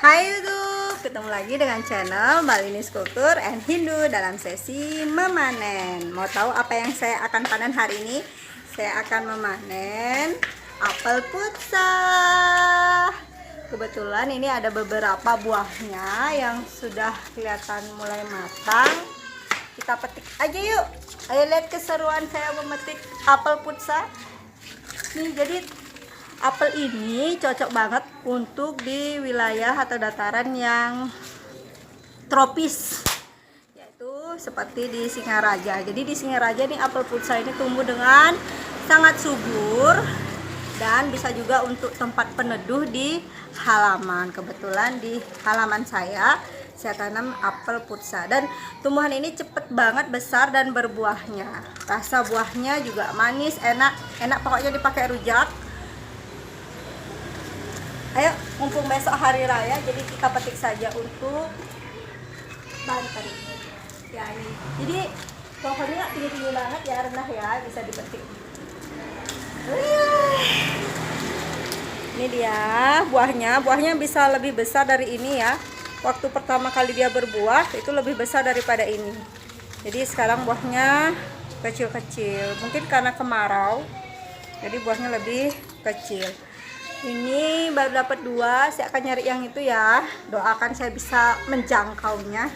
Hai YouTube, ketemu lagi dengan channel Balinis Kultur and Hindu dalam sesi memanen. Mau tahu apa yang saya akan panen hari ini? Saya akan memanen apel putsa. Kebetulan ini ada beberapa buahnya yang sudah kelihatan mulai matang. Kita petik aja yuk. Ayo lihat keseruan saya memetik apel putsa. Nih, jadi apel ini cocok banget untuk di wilayah atau dataran yang tropis, yaitu seperti di Singaraja. Jadi di Singaraja nih apel putsa ini tumbuh dengan sangat subur dan bisa juga untuk tempat peneduh di halaman. Kebetulan di halaman saya tanam apel putsa dan tumbuhan ini cepet banget besar dan berbuahnya. Rasa buahnya juga manis, enak pokoknya dipakai rujak. Ayo, mumpung besok hari raya, jadi kita petik saja untuk Banten. Ya ini, jadi pohonnya nggak tinggi-tinggi banget ya, rendah ya, bisa dipetik. Ini dia buahnya bisa lebih besar dari ini ya. Waktu pertama kali dia berbuah itu lebih besar daripada ini. Jadi sekarang buahnya kecil-kecil, mungkin karena kemarau, jadi buahnya lebih kecil. Ini baru dapat 2, saya akan nyari yang itu ya. Doakan saya bisa menjangkaunya.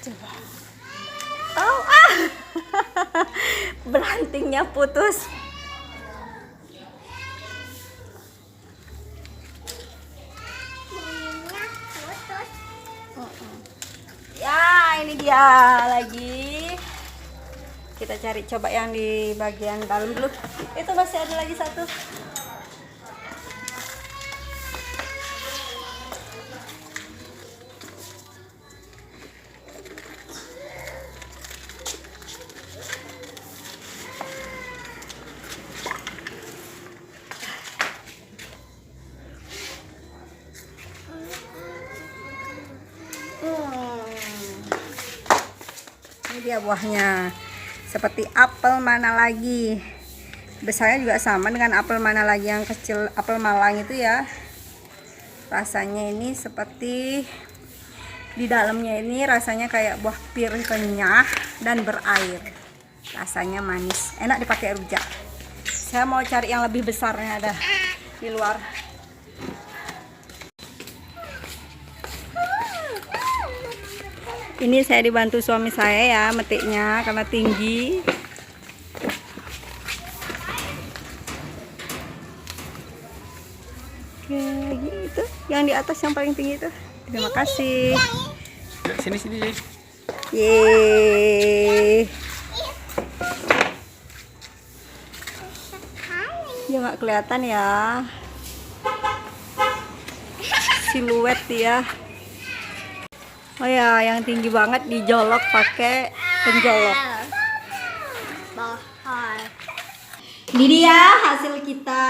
Coba. Oh, berantingnya putus. Ya, ini dia lagi. Kita cari coba yang di bagian dalam dulu. Itu masih ada lagi satu. Ini dia buahnya. Seperti apel mana lagi, besarnya juga sama dengan apel mana lagi yang kecil, apel Malang itu ya. Rasanya ini seperti di dalamnya ini rasanya kayak buah pir renyah dan berair. Rasanya manis, enak dipakai rujak. Saya mau cari yang lebih besarnya, ada di luar. Ini saya dibantu suami saya ya metiknya karena tinggi. Kayak gitu. Yang di atas yang paling tinggi itu. Terima kasih. Sini. Yeay. Ya nggak kelihatan ya. Siluet ya. Oh ya, yang tinggi banget dijolok pakai penjolok. Ini dia hasil kita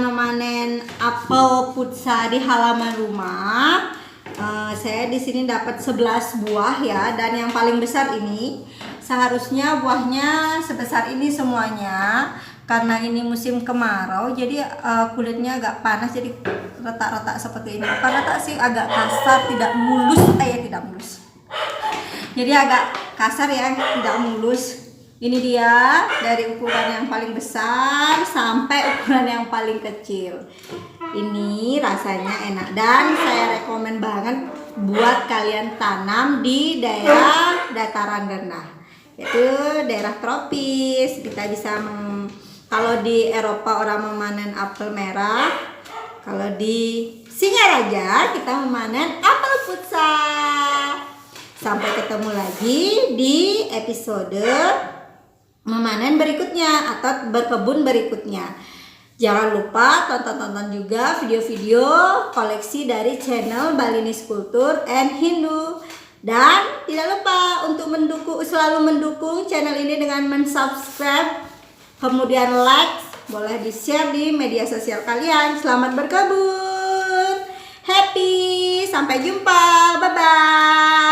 memanen apel putsa di halaman rumah. Saya di sini dapat 11 buah ya, dan yang paling besar ini. Seharusnya buahnya sebesar ini semuanya. Karena ini musim kemarau, jadi kulitnya agak panas, jadi retak-retak seperti ini. Bukan retak sih, agak kasar, tidak mulus. Tidak mulus. Jadi agak kasar ya, tidak mulus. Ini dia dari ukuran yang paling besar sampai ukuran yang paling kecil. Ini rasanya enak dan saya rekomen banget buat kalian tanam di daerah dataran rendah, yaitu daerah tropis. Kita bisa kalau di Eropa orang memanen apel merah, kalau di Singaraja kita memanen apel putsa. Sampai ketemu lagi di episode memanen berikutnya atau berkebun berikutnya. Jangan lupa tonton juga video-video koleksi dari channel Balinis Kultur and Hindu. Dan tidak lupa untuk selalu mendukung channel ini dengan mensubscribe, kemudian like, boleh di-share di media sosial kalian. Selamat berkebun, happy, sampai jumpa, bye-bye.